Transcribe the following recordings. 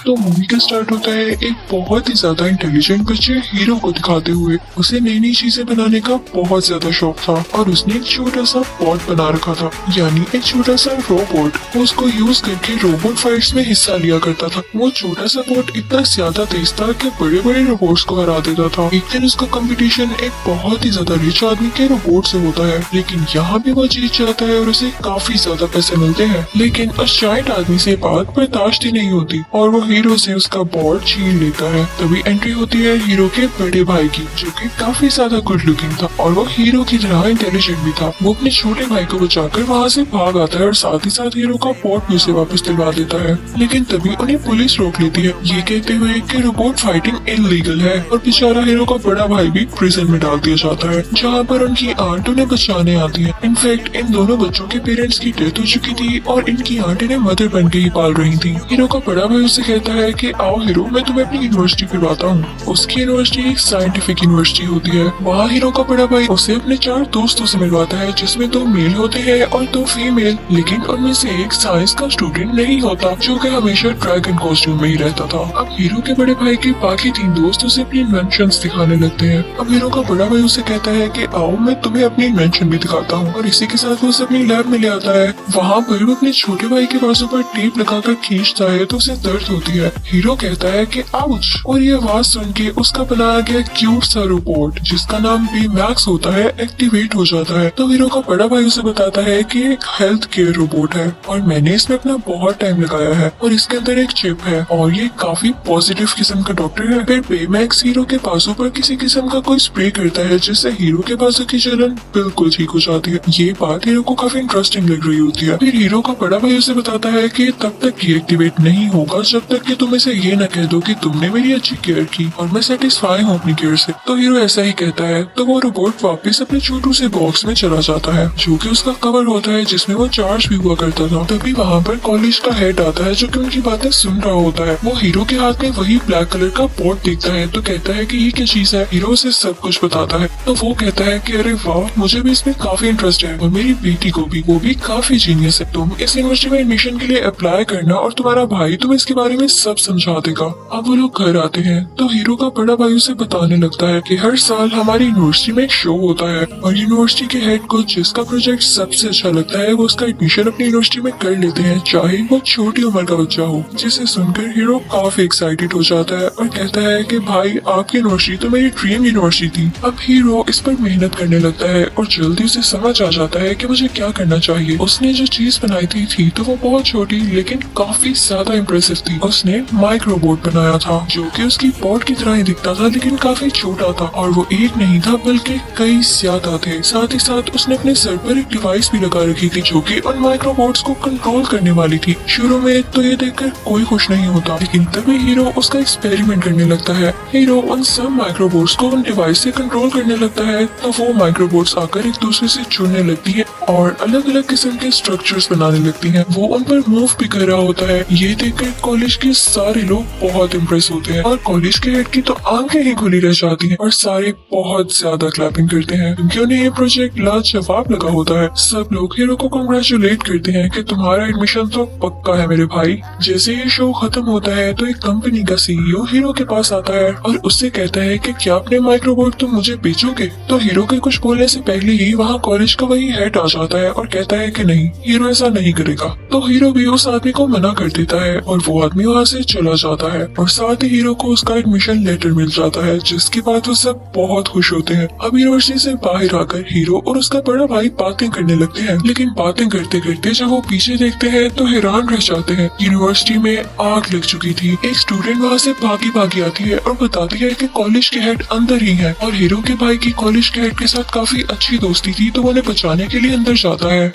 तो मूवी का स्टार्ट होता है एक बहुत ही ज्यादा इंटेलिजेंट बच्चे हीरो को दिखाते हुए। उसे नई नई चीजें बनाने का बहुत ज्यादा शौक था और उसने एक छोटा सा पॉट बना रखा था, यानी एक छोटा सा रोबोट। वो उसको यूज करके रोबोट फाइट्स में हिस्सा लिया करता था। वो छोटा सा पॉट इतना ज्यादा तेज था कि बड़े बड़े रोबोट्स को हरा देता था। एक दिन उसका कंपटीशन एक बहुत ही ज्यादा रिच आदमी के रोबोट से होता है, लेकिन यहाँ भी वो जीत जाता है और उसे काफी ज्यादा पैसे मिलते हैं। लेकिन उस जायंट आदमी से बात बर्दाश्त ही नहीं होती और वो हीरो से उसका बॉल छीन लेता है। तभी एंट्री होती है हीरो के बड़े भाई की, जो कि काफी ज्यादा गुड लुकिंग था और वो हीरो की तरह इंटेलिजेंट भी था। वो अपने छोटे भाई को बचाकर वहाँ से भाग आता है और साथ ही साथ हीरो का पॉट भी उसे वापस दिलवा देता है। लेकिन तभी उन्हें पुलिस रोक लेती है, ये कहते हुए कि रोबोट फाइटिंग इलीगल है और बेचारा हीरो का बड़ा भाई भी प्रिजन में डाल दिया जाता है, जहाँ पर उनकी आंट उन्हें बचाने आती है। इनफैक्ट इन दोनों बच्चों के पेरेंट्स की डेथ हो चुकी थी और इनकी आंट इन्हें मदर बन के ही पाल रही थी। हीरो का बड़ा भाई उससे कहता है कि आओ हीरो, मैं तुम्हें अपनी यूनिवर्सिटी फिरवाता हूँ। उसकी यूनिवर्सिटी एक साइंटिफिक यूनिवर्सिटी होती है। वहाँ हीरो का बड़ा भाई उसे अपने 4 दोस्तों से मिलवाता है, जिसमें 2 मेल होते हैं और 2 फीमेल। लेकिन उनमें से एक साइंस का स्टूडेंट नहीं होता, जो कि हमेशा ड्रैगन कॉस्ट्यूम में ही रहता था। अब हीरो के बड़े भाई के बाकी 3 दोस्त उसे अपनी इन्वेंशंस दिखाने लगते हैं। अब हीरो का बड़ा भाई उसे कहता है कि आओ मैं तुम्हें अपनी इन्वेंशन भी दिखाता हूँ, और इसी के साथ वो उसे अपनी लैब में ले आता है। वहाँ पर वो अपने छोटे भाई के बाजू पर टेप लगाकर खींचता है तो उसे दर्द होती है। हीरो कहता है कि आउच, और ये आवाज सुन के उसका बनाया गया क्यूट सा रोबोट, जिसका नाम बी मैक्स होता है, एक्टिवेट हो जाता है। तो हीरो का बड़ा भाई उसे बताता है कि एक हेल्थ केयर रोबोट है और मैंने इसमें अपना बहुत टाइम लगाया है और इसके अंदर एक चिप है और ये काफी पॉजिटिव किस्म का डॉक्टर है। फिर बी मैक्स हीरो के बाजू पर किसी किस्म का कोई स्प्रे करता है, जिससे हीरो के बाजू की जलन बिल्कुल ठीक हो जाती है। ये बात हीरो को काफी इंटरेस्टिंग लग रही होती है। फिर हीरो का बड़ा भाई उसे बताता है कि तब तक ये एक्टिवेट नहीं होगा जब तक कि तुम इसे ये न कह दो कि तुमने मेरी अच्छी केयर की और मैं सेटिस्फाई हूँ अपनी केयर से। तो हीरो ऐसा ही कहता है तो वो रोबोट वापस अपने छोटू से बॉक्स में चला जाता है, जो कि उसका कवर होता है, जिसमें वो चार्ज भी हुआ करता था। तभी वहाँ पर कॉलेज का हेड आता है, जो कि उनकी बातें सुन रहा होता है। वो हीरो के हाथ में वही ब्लैक कलर का पॉट देखता है तो कहता है कि ये क्या चीज है। हीरो उसे सब कुछ बताता है तो वो कहता है कि अरे वाह, मुझे भी इसमें काफी इंटरेस्ट है और मेरी बेटी को भी, वो भी काफी जीनियस है। तुम इस यूनिवर्सिटी में एडमिशन के लिए अप्लाई करना और तुम्हारा भाई तुम्हें इसके बारे में सब समझा देगा। अब वो लोग घर आते हैं तो हीरो का बड़ा भाई उसे बताने लगता है कि हर साल हमारी यूनिवर्सिटी में एक शो होता है और यूनिवर्सिटी के हेड को जिसका प्रोजेक्ट सबसे अच्छा लगता है वो उसका एडमिशन अपनी यूनिवर्सिटी में कर लेते हैं, चाहे वो छोटी उम्र का बच्चा हो। जिसे सुनकर हीरो काफी एक्साइटेड हो जाता है और कहता है कि भाई आपकी यूनिवर्सिटी तो मेरी ड्रीम यूनिवर्सिटी थी। अब हीरो इस पर मेहनत करने लगता है और जल्दी उसे समझ आ जाता है कि मुझे क्या करना चाहिए। उसने जो चीज बनाई थी तो वो बहुत छोटी लेकिन काफी ज्यादा इम्प्रेसिव थी। उसने माइक रोबोट बनाया था, जो कि उसकी पॉट की तरह ही दिखता था लेकिन काफी छोटा था और वो एक नहीं था बल्कि कई ज्यादा थे। साथ ही साथ उसने अपने सर पर एक डिवाइस भी लगा रखी थी, जो कि उन माइक्रोबोट्स को कंट्रोल करने वाली थी। शुरू में तो ये देखकर कोई खुश नहीं होता, लेकिन तभी हीरो उसका एक्सपेरिमेंट करने लगता है। हीरो उन सब माइक्रोबोट्स को उन डिवाइस से कंट्रोल करने लगता है तो वो माइक्रोबोट्स आकर एक दूसरे से जुड़ने लगती है और अलग अलग किस्म के स्ट्रक्चर्स बनाने लगती हैं। वो उन पर मूव भी कर रहा होता है। ये देखकर कॉलेज के सारे लोग बहुत इम्प्रेस होते हैं और कॉलेज के हेड की तो आंखें ही खुली रह जाती हैं और सारे बहुत ज्यादा क्लैपिंग करते हैं क्योंकि उन्हें ये प्रोजेक्ट लाजवाब लगा होता है। सब लोग हीरो को कांग्रेचुलेट करते हैं कि तुम्हारा एडमिशन तो पक्का है मेरे भाई। जैसे ये शो खत्म होता है तो एक कंपनी का सीईओ हीरो के पास आता है और उससे कहता है कि क्या अपने माइक्रोबोट तुम मुझे बेचोगे। तो हीरो के कुछ बोलने से पहले ही वहाँ कॉलेज का वही हेड आ जाता है और कहता है कि नहीं, हीरो ऐसा नहीं करेगा। तो हीरो भी उस आदमी को मना कर देता है और वो आदमी वहाँ से चला जाता है और साथ ही हीरो को उसका एडमिशन लेटर मिल जाता है, जिसके बाद वो सब बहुत खुश होते हैं। अब यूनिवर्सिटी से बाहर आकर हीरो और उसका बड़ा भाई बातें करने लगते हैं, लेकिन बातें करते करते जब वो पीछे देखते हैं तो हैरान रह जाते हैं। यूनिवर्सिटी में आग लग चुकी थी। एक स्टूडेंट वहाँ से भागी आती है और बताती है कि कॉलेज के हेड अंदर ही है और हीरो के भाई की कॉलेज के हेड के साथ काफी अच्छी दोस्ती थी तो वो उन्हें बचाने के लिए अंदर जाता है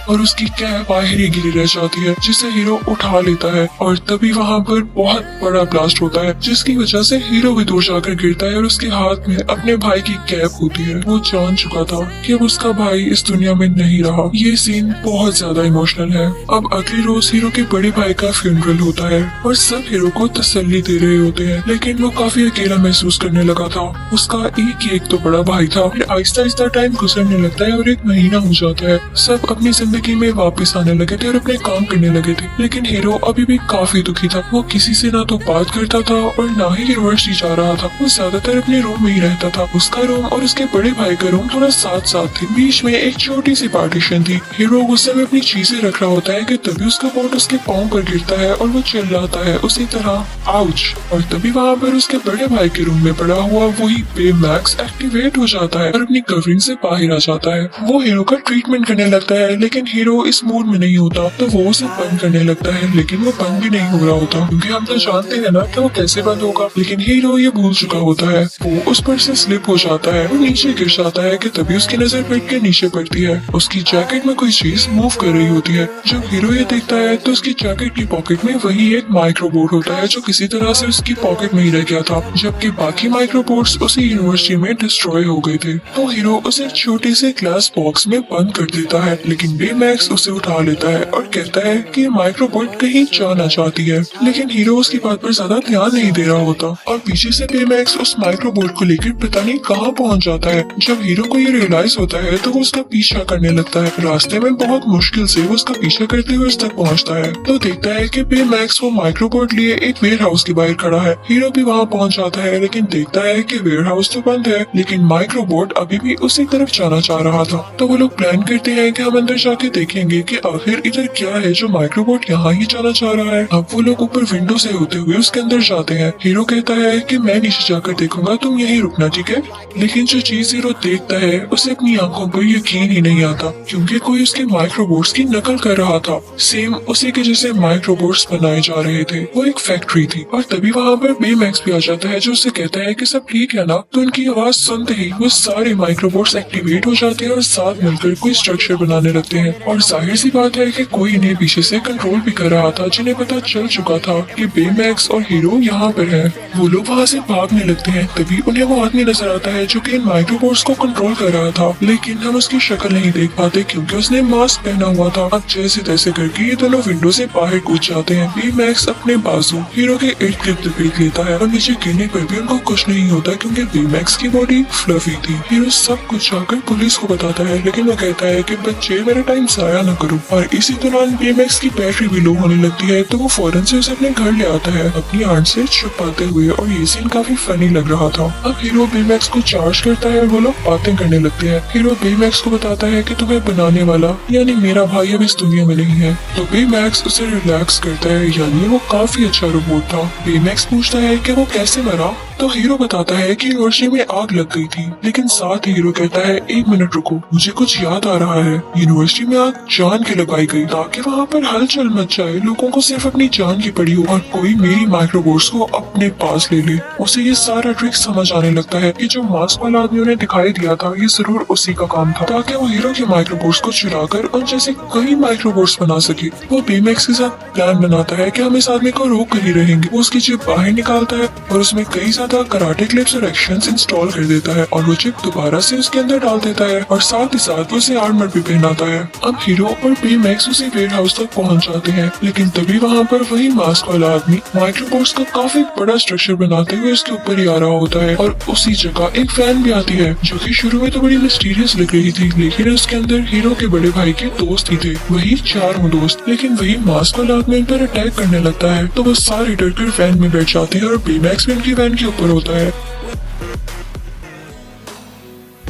और उसकी कैप बाहर ही गिरी रह जाती है, जिसे हीरो उठा लेता है और तभी वहाँ पर बहुत बड़ा ब्लास्ट होता है, जिसकी वजह से हीरो भी दूर जाकर गिरता है और उसके हाथ में अपने भाई की कैप होती है। वो जान चुका था कि अब उसका भाई इस दुनिया में नहीं रहा। ये सीन बहुत ज्यादा इमोशनल है। अब अगले रोज हीरो के बड़े भाई का फ्यूनरल होता है और सब हीरो को तसल्ली दे रहे होते हैं, लेकिन वो काफी अकेला महसूस करने लगा था। उसका एक तो बड़ा भाई था। फिर आहिस्ता आहिस्ता टाइम गुजरने लगता है और 1 महीना हो जाता है। सब अपनी जिंदगी जिंदगी में वापस आने लगे थे और अपने काम करने लगे थे। लेकिन हीरो अभी भी काफी दुखी था। वो किसी से ना तो बात करता था और ना ही यूनिवर्सिटी जा रहा था। वो ज्यादातर अपने रूम में ही रहता था। उसका रूम और उसके बड़े भाई का रूम थोड़ा साथ साथ थे। बीच में एक छोटी सी पार्टीशन थी। हीरो गुस्से में अपनी चीजें रख रहा होता है कि तभी उसका बोट उसके पाँव पर गिरता है और वो चिल्लाता है उसी तरह आउच। और तभी वहाँ पर उसके बड़े भाई के रूम में पड़ा हुआ वही बेमैक्स एक्टिवेट हो जाता है और अपनी कवरिंग से बाहर आ जाता है। वो हीरो का ट्रीटमेंट करने लगता है, लेकिन हीरो इस मूड में नहीं होता तो वो उसे बंद करने लगता है। लेकिन वो बंद भी नहीं हो रहा होता क्योंकि हम तो जानते हैं ना कि वो कैसे बंद होगा। लेकिन हीरो ये भूल चुका होता है। वो उस पर से स्लिप हो जाता है, वो नीचे गिर जाता है कि तभी उसकी नजर बेड के नीचे पड़ती है। उसकी जैकेट में कोई चीज मूव कर रही होती है। जब हीरो ये देखता है तो उसकी जैकेट की पॉकेट में वही एक माइक्रोबोर्ड होता है जो किसी तरह से उसकी पॉकेट में ही रह गया था, जबकि बाकी माइक्रोबोर्ड्स उसी यूनिवर्सिटी में डिस्ट्रॉय हो गए थे। तो हीरो उसे छोटे से ग्लास बॉक्स में बंद कर देता है, लेकिन बेमैक्स उसे उठा लेता है और कहता है कि माइक्रोबोर्ड कहीं जाना चाहती है। लेकिन हीरो उसकी बात पर ज्यादा ध्यान नहीं दे रहा होता और पीछे से बेमैक्स उस माइक्रोबोर्ड को लेकर पता नहीं कहाँ पहुँच जाता है। जब हीरो को ये रियलाइज होता है तो वो उसका पीछा करने लगता है। रास्ते में बहुत मुश्किल से वो उसका पीछा करते हुए उस तक पहुँचता है तो देखता है कि बेमैक्स वो माइक्रोबोर्ड लिए एक वेयर हाउस के बाहर खड़ा है। हीरो भी वहाँ पहुँच जाता है, लेकिन देखता है कि वेयर हाउस तो बंद है, लेकिन माइक्रोबोर्ड अभी भी उसी तरफ जाना चाह रहा था। तो वो लोग प्लान करते हैं कि हम अंदर जाके देखेंगे कि आखिर इधर क्या है जो माइक्रोबोर्ड यहाँ ही जाना चाह रहा है। अब वो लोग ऊपर विंडो से होते हुए उसके अंदर जाते हैं। हीरो कहता है कि मैं नीचे जाकर देखूंगा, तुम यहीं रुकना, ठीक है। लेकिन जो चीज हीरो देखता है उसे अपनी आंखों पर यकीन ही नहीं आता, क्योंकि कोई उसके माइक्रोबोर्ड्स की नकल कर रहा था। सेम उसी के जैसे माइक्रोबोर्ड्स बनाए जा रहे थे। वो एक फैक्ट्री थी और तभी वहाँ पर बेमैक्स भी आ जाता है जो उससे कहता है कि सब ठीक है ना। तो उनकी आवाज सुनते ही वो सारे माइक्रोबोर्ड्स एक्टिवेट हो जाते हैं और साथ मिलकर कोई स्ट्रक्चर बनाने लगते हैं। और जाहिर सी बात है कि कोई इन्हें पीछे से कंट्रोल भी कर रहा था, जिन्हें पता चल चुका था कि बेमैक्स और हीरो यहाँ पर है। वो लोग वहाँ से भागने लगते हैं। तभी उन्हें वो आदमी नजर आता है जो कि इन माइक्रोबोर्ड्स को कंट्रोल कर रहा था, लेकिन हम उसकी शक्ल नहीं देख पाते क्योंकि उसने मास्क पहना हुआ था। अब जैसे तैसे करके ये दोनों विंडो से बाहर कूद जाते हैं। बेमैक्स अपने बाजू हीरो के इर्द गिर्द लपेट लेता है और नीचे गिरने पर भी उनको कुछ नहीं होता क्योंकि बेमैक्स की बॉडी फ्लफी थी। हीरो सब कुछ जाकर पुलिस को बताता है, लेकिन वो कहता है कि बच्चे मेरा टाइम जाया न करो। और इसी दौरान बेमैक्स की बैटरी भी लो होने लगती है तो वो फौरन से उसे अपने घर ले आता है अपनी आंट से छुपाते हुए, और ये सीन काफी फनी लग रहा था। अब हीरो बेमैक्स को चार्ज करता है और वो लोग बातें करने लगते हैं। हीरो बेमैक्स को बताता है कि तुम्हें बनाने वाला यानी मेरा भाई अब इस दुनिया में नहीं है। तो बेमैक्स उसे रिलैक्स करता है, यानी वो काफी अच्छा रोबोट था। बेमैक्स पूछता है कि वो कैसे मरा, तो हीरो बताता है कि यूनिवर्सिटी में आग लग गई थी। लेकिन साथ ही हीरो कहता है एक मिनट रुको, मुझे कुछ याद आ रहा है। यूनिवर्सिटी में आग जान के लगाई गई ताकि वहाँ पर हलचल मच जाए, लोगों को सिर्फ अपनी जान की पड़ी हो और कोई मेरी माइक्रोबोर्ड्स को अपने पास ले ले। उसे ये सारा ट्रिक समझ आने लगता है कि जो मास्क वाला आदमी उन्हें दिखाई दिया था ये जरूर उसी का काम था, ताकि वो हीरो के माइक्रोबोर्ड्स को चुरा कर उन जैसे कई माइक्रोबोर्ड्स बना सके। वो बेमैक्स के साथ प्लान बनाता है कि हम इस आदमी को रोक कर ही रहेंगे। वो उसकी चिप बाहर निकालता है और उसमें कई ज्यादा कराटे क्लिप्स और एक्शंस इंस्टॉल कर देता है और वो चिप दोबारा से उसके अंदर डाल देता है और साथ ही साथ उसे आर्मर भी पहनाता है। अब हीरो और बेमैक्स उसी वेयर हाउस तक पहुंच जाते हैं, लेकिन तभी वहाँ पर वही मास्क वाला आदमी माइक्रोबोर्ड्स का काफी बड़ा स्ट्रक्चर बनाते हुए उसके ऊपर ही आ रहा होता है। और उसी जगह एक फैन भी आती है जो कि शुरू में तो बड़ी मिस्टीरियस लग रही थी, लेकिन उसके अंदर हीरो के बड़े भाई के दोस्त ही थे, वही चारों दोस्त। लेकिन वही मास्क वाला आदमी उन पर अटैक करने लगता है तो वो सारे डरकर वैन में बैठ जाते हैं और बेमैक्स भी उनकी वैन के ऊपर होता है।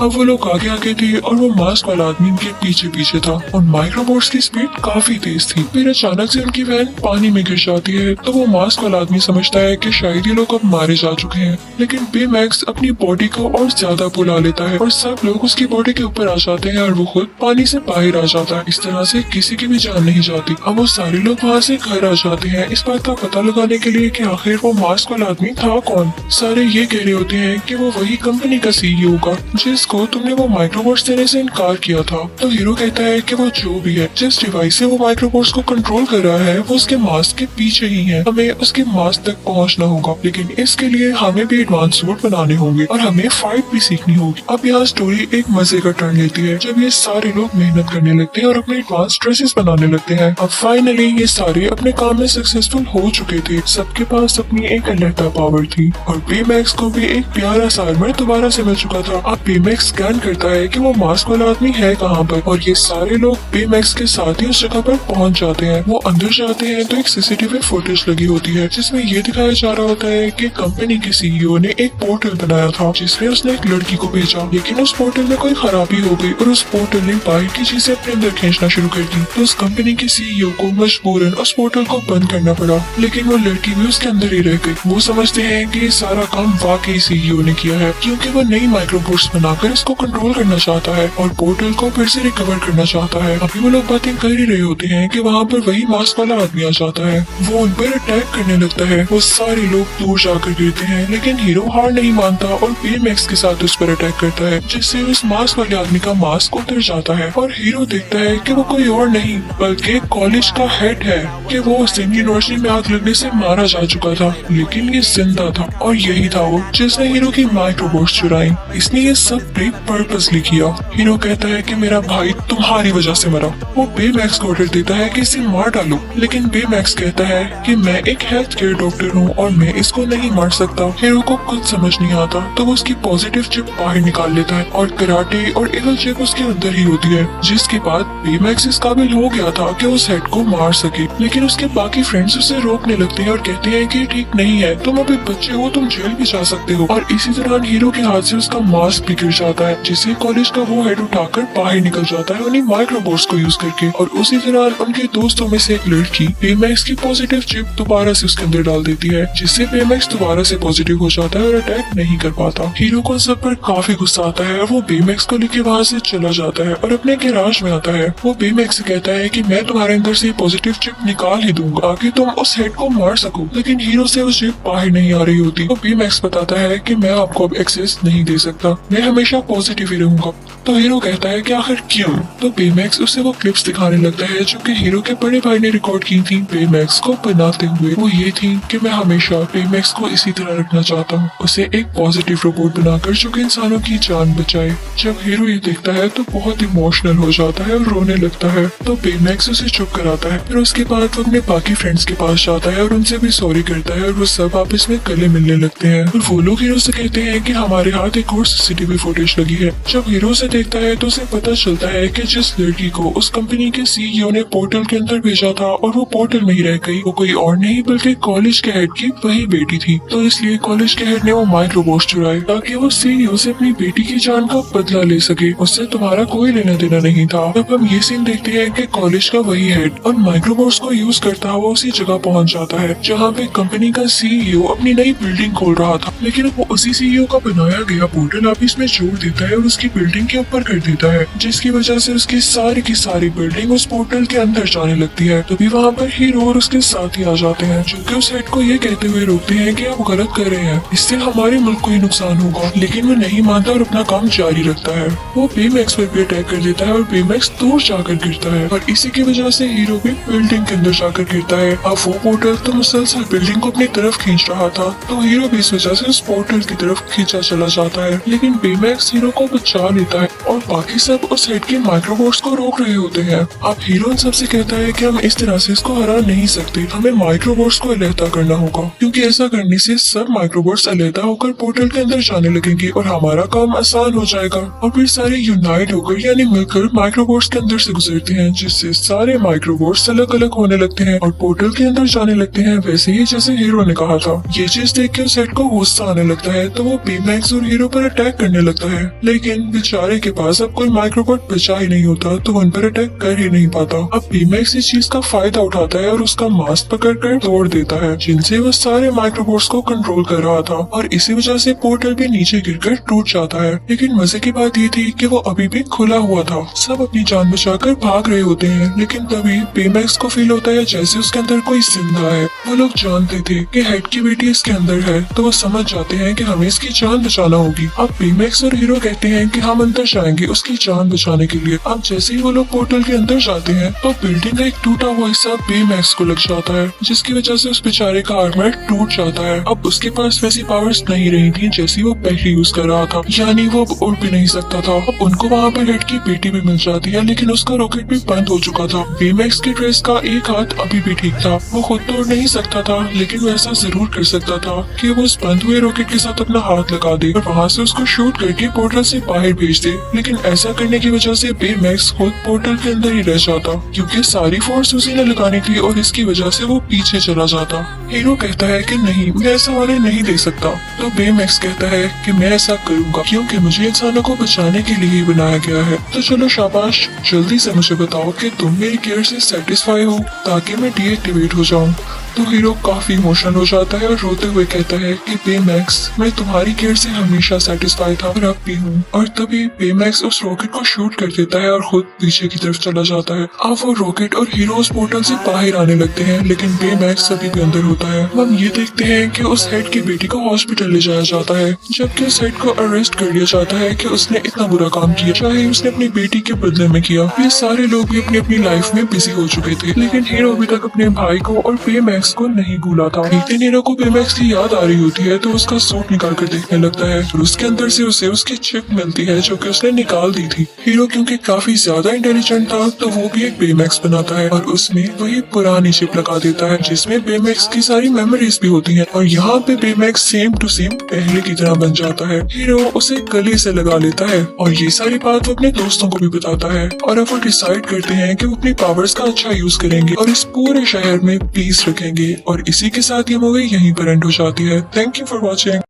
अब वो लोग आगे आगे थे और वो मास्क वाला आदमी उनके पीछे पीछे था और माइक्रोबोर्ड्स की स्पीड काफी तेज थी। फिर अचानक से उनकी वैन पानी में गिर जाती है तो वो मास्क वाला आदमी समझता है कि शायद ये लोग अब मारे जा चुके हैं, लेकिन बेमैक्स अपनी बॉडी को और ज्यादा बुला लेता है और सब लोग उसकी बॉडी के ऊपर आ जाते हैं और वो खुद पानी से बाहर आ जाता है। इस तरह से किसी की भी जान नहीं जाती। अब वो सारे लोग वहाँ से घर आ जाते हैं इस बात का पता लगाने के लिए कि आखिर वो मास्क वाला आदमी था कौन। सारे ये कह रहे होते हैं कि वो वही कंपनी का सीईओ होगा जिसको तुमने वो माइक्रोबोर्ड्स देने से इनकार किया था। तो हीरो कहता है कि वो जो भी है, जिस डिवाइस से वो माइक्रोबोर्ड्स को कंट्रोल कर रहा है वो उसके मास्क के पीछे ही है। हमें उसके मास्क तक पहुंचना होगा, लेकिन इसके लिए हमें भी एडवांस सूट बनाने होंगे और हमें फाइट भी सीखनी होगी। अब यहाँ स्टोरी एक मजे का टर्न लेती है जब ये सारे लोग मेहनत करने लगते हैं और अपने एडवांस ड्रेसेस बनाने लगते हैं। अब फाइनली ये सारे अपने काम में सक्सेसफुल हो चुके थे। सबके पास अपनी एक अलहदा पावर थी और बेमैक्स को भी एक प्यारा सा आर्मर दोबारा से मिल चुका था। अब बेमैक्स एक स्कैन करता है कि वो मास्क वाला आदमी है कहाँ पर, और ये सारे लोग बेमैक्स के साथ ही उस जगह पर पहुंच जाते हैं। वो अंदर जाते हैं तो एक सीसीटीवी फुटेज लगी होती है जिसमें ये दिखाया जा रहा होता है कि कंपनी के सीईओ ने एक पोर्टल बनाया था जिसमें उसने एक लड़की को भेजा, लेकिन उस पोर्टल में कोई खराबी हो गई और उस पोर्टल ने बाहर की चीजें अपने अंदर खींचना शुरू कर दी। तो उस कंपनी के सीईओ को मजबूरन उस पोर्टल को बंद करना पड़ा, लेकिन वो लड़की भी उसके अंदर ही रह गई। वो समझते हैं कि ये सारा काम वाकई सीईओ ने किया है क्योंकि वो नई माइक्रोबोट्स बनाकर इसको कंट्रोल करना चाहता है और पोर्टल को फिर से रिकवर करना चाहता है। अभी वो लोग बातें कर ही रहे होते हैं कि वहाँ पर वही मास्क वाला आदमी आ जाता है। वो उन पर अटैक करने लगता है। वो सारे लोग दूर जाकर गिरते हैं, लेकिन हीरो हार नहीं मानता और बेमैक्स के साथ उस पर अटैक करता है, जिससे उस मास्क वाले आदमी का मास्क उतर जाता है। और हीरो देखता है कि वो कोई और नहीं बल्कि कॉलेज का हेड है कि वो सिंह यूनिवर्सिटी में आग लगने से मारा जा चुका था, लेकिन ये जिंदा था और यही था वो जिसने हीरो की माइक्रोबोट्स चुराई। इसने ये सब प्री पर्पसली किया। हीरो कहता है कि मेरा भाई तुम्हारी वजह से मरा। वो बेमैक्स को ऑर्डर देता है कि इसे मार डालो, लेकिन बेमैक्स कहता है कि मैं एक हेल्थ केयर डॉक्टर हूँ और मैं इसको नहीं मार सकता। हीरो को कुछ समझ नहीं आता तो वो उसकी पॉजिटिव चिप बाहर निकाल लेता है और कराटे और इवल चिप उसके अंदर ही होती है, जिसके बाद बेमैक्स इस काबिल हो गया था कि उस हेड को मार सके। लेकिन उसके बाकी फ्रेंड्स उसे रोकने लगते हैं और कहते हैं कि ठीक नहीं है, तुम अभी बच्चे हो, तुम जेल भी जा सकते हो। और इसी दौरान हीरो के हाथ से उसका मास्क भी गिर जाता है, जिससे कॉलेज का वो हेड उठाकर बाहर निकल जाता है उन्हीं माइक्रोबोट्स को यूज करके। और उसी दौरान उनके दोस्तों में से एक लड़की बेमैक्स की पॉजिटिव चिप दोबारा से उसके अंदर डाल देती है, जिससे बेमैक्स दोबारा से पॉजिटिव हो जाता है और अटैक नहीं कर पाता। हीरो को सब पर काफी गुस्सा आता है और वो बेमैक्स को लेके वहाँ से चला जाता है और अपने गैराज में आता है। वो बेमैक्स से कहता है कि मैं तुम्हारे अंदर से पॉजिटिव चिप निकाल ही दूंगा ताकि तुम उस हेड को मार सको, लेकिन हीरो से वो चिप बाहर नहीं आ रही होती। तो बेमैक्स बताता है कि मैं आपको अब एक्सेस नहीं दे सकता, मैं हमेशा पॉजिटिव ही रहूंगा। तो हीरो कहता है कि आखिर क्यों? तो बेमैक्स उसे वो क्लिप्स दिखाने लगता है जो कि हीरो के बड़े भाई ने रिकॉर्ड की थी बेमैक्स को बनाते हुए। वो ये थी कि मैं हमेशा बेमैक्स को इसी तरह रखना चाहता हूँ, उसे एक पॉजिटिव रोबोट बनाकर जो कि इंसानों की जान बचाए। जब हीरो ये देखता है तो बहुत इमोशनल हो जाता है और रोने लगता है। तो बेमैक्स उसे चुप कराता है। फिर उसके बाद वो अपने बाकी फ्रेंड्स के पास जाता है और उनसे भी सॉरी करता है और वो सब आपस में गले मिलने लगते हैं। और वो लोग हीरो से कहते हैं कि हमारे हाथ एक और सीसीटीवी फुटेज लगी है। जब हीरो से देखता है तो उसे पता चलता है कि जिस लड़की को उस कंपनी के सीईओ ने पोर्टल के अंदर भेजा था और वो पोर्टल में ही रह गई, वो कोई और नहीं बल्कि कॉलेज के हेड की वही बेटी थी। तो इसलिए कॉलेज के हेड ने वो माइक्रोबोट्स चुराए ताकि वो सीईओ से अपनी बेटी की जान का बदला ले सके। उससे तुम्हारा कोई लेना देना नहीं था। तब हम ये सीन देखते हैं कि कॉलेज का वही हेड और माइक्रोबोट्स को यूज करता हुआ उसी जगह पहुंच जाता है जहाँ पे कंपनी का सीईओ अपनी नई बिल्डिंग खोल रहा था, लेकिन वो उसी सीईओ का बनाया गया पोर्टल ऑफिस में जोड़ देता है और उसकी बिल्डिंग के ऊपर कर देता है, जिसकी वजह से उसकी सारी की सारी बिल्डिंग उस पोर्टल के अंदर जाने लगती है। तभी वहाँ पर हीरो और उसके साथी आ जाते हैं जो कि उस हेड को ये कहते हुए रोकते हैं कि आप गलत कर रहे हैं, इससे हमारे मुल्क को ही नुकसान होगा। लेकिन वो नहीं मानता और अपना काम जारी रखता है। वो बेमैक्स पर भी अटैक कर देता है और बेमैक्स दूर जाकर गिरता है और इसी की वजह से हीरो भी बिल्डिंग के अंदर जाकर गिरता है। अब वो पोर्टल तो मुसलसल बिल्डिंग को अपनी तरफ खींच रहा था, तो हीरो भी इस वजह से उस पोर्टल की तरफ खींचा चला जाता है। लेकिन बेमैक्स हीरो को बचा लेता है और बाकी सब उस हेड के माइक्रोबोट्स को रोक रहे होते हैं। अब हीरो सबसे कहता है कि हम इस तरह से इसको हरा नहीं सकते, हमें माइक्रोबोट्स को अलहदा करना होगा, क्योंकि ऐसा करने से सब माइक्रोबोट्स अलहदा होकर पोर्टल के अंदर जाने लगेंगे और हमारा काम आसान हो जाएगा। और फिर सारे यूनाइट होकर यानी मिलकर माइक्रोबोट्स के अंदर से गुजरते हैं, जिससे सारे माइक्रोबोट्स अलग अलग होने लगते हैं और पोर्टल के अंदर जाने लगते हैं, वैसे ही जैसे हीरो ने कहा था। ये चीज देख के उस हेड को गुस्सा आने लगता है, तो वो बेमैक्स और हीरो पर अटैक करने लगता है। लेकिन बेचारे के पास अब कोई माइक्रोबोट बचा ही नहीं होता, तो उन पर अटैक कर ही नहीं पाता। अब बेमैक्स इस चीज का फायदा उठाता है और उसका मास्क पकड़कर तोड़ देता है, जिनसे वो सारे माइक्रोबोट्स को कंट्रोल कर रहा था और इसी वजह से पोर्टल भी नीचे गिरकर टूट जाता है। लेकिन मजे की बात ये थी कि वो अभी भी खुला हुआ था। सब अपनी जान बचाकर भाग रहे होते हैं, लेकिन तभी बेमैक्स को फील होता है जैसे उसके अंदर कोई जिंदा है। वो लोग जानते थे कि हेड की बेटी इसके अंदर है, तो वो समझ जाते हैं कि हमें इसकी जान बचाना होगी। अब बेमैक्स और हीरो कहते हैं कि हम अंदर जाएंगे उसकी जान बचाने के लिए। अब जैसे ही वो लोग पोर्टल के अंदर जाते हैं तो बिल्डिंग का एक टूटा हुआ हिस्सा बेमैक्स को लग जाता है, जिसकी वजह से उस बेचारे का आर्मर टूट जाता है। अब उसके पास वैसी पावर्स नहीं रही थी जैसी वो पहले यूज कर रहा था, यानी वो अब उड़ भी नहीं सकता था। अब उनको वहाँ पर हेड की बेटी भी मिल जाती है, लेकिन उसका रॉकेट भी बंद हो चुका था। बेमैक्स के ड्रेस का एक हाथ अभी भी ठीक था, वो खुद तो उड़ नहीं सकता था, लेकिन वो ऐसा जरूर कर सकता था कि वो उस बंद हुए रॉकेट के साथ अपना हाथ लगा दे और वहाँ से उसको शूट करके पोर्टल से बाहर भेज दे। लेकिन ऐसा करने की वजह से बेमैक्स खुद पोर्टल के अंदर ही रह जाता, क्योंकि सारी फोर्स उसी ने लगानी थी और इसकी वजह से वो पीछे चला जाता। हीरो कहता है कि नहीं, मैं ऐसा होने नहीं दे सकता। तो बेमैक्स कहता है कि मैं ऐसा करूंगा क्योंकि मुझे इंसानों को बचाने के लिए ही बनाया गया है। तो चलो शाबाश, जल्दी से मुझे बताओ कि तुम मेरी केयर से सेटिस्फाई हो ताकि मैं डीएक्टिवेट हो जाऊं। तो हीरो काफी इमोशनल हो जाता है और रोते हुए कहता है कि बेमैक्स, मैं तुम्हारी केयर से हमेशा सेटिस्फाई था और अब भी हूँ। और तभी बेमैक्स उस रॉकेट को शूट कर देता है और खुद पीछे की तरफ चला जाता है। अब वो रॉकेट और हीरो उस पोर्टल से बाहर आने लगते हैं, लेकिन बेमैक्स अभी भी अंदर होता है। हम ये देखते हैं कि उस हेड की बेटी को हॉस्पिटल ले जाया जाता है, जबकि उस हेड को अरेस्ट कर लिया जाता है कि उसने इतना बुरा काम किया, चाहे उसने अपनी बेटी के बदले में किया। ये सारे लोग भी अपनी अपनी लाइफ में बिजी हो चुके थे, लेकिन हीरो अभी तक अपने भाई को और बेमैक्स को नहीं भूला था। एक दिन हीरो को बेमैक्स की याद आ रही होती है तो उसका सूट निकाल कर देखने लगता है और उसके अंदर से उसे उसकी चिप मिलती है जो कि उसने निकाल दी थी। हीरो क्योंकि काफी ज्यादा इंटेलिजेंट था तो वो भी एक बेमैक्स बनाता है और उसमें वही पुरानी चिप लगा देता है जिसमें बेमैक्स की सारी मेमोरीज भी होती हैं। और यहाँ पे बेमैक्स सेम टू सेम पहले की तरह बन जाता है। हीरो उसे गले से लगा लेता है और ये सारी बात वो अपने दोस्तों को भी बताता है और अब वो डिसाइड करते हैं कि वो अपनी पावर्स का अच्छा यूज करेंगे और इस पूरे शहर में पीस रखेंगे। और इसी के साथ ये मूवी यहीं पर एंड हो जाती है। Thank you for watching.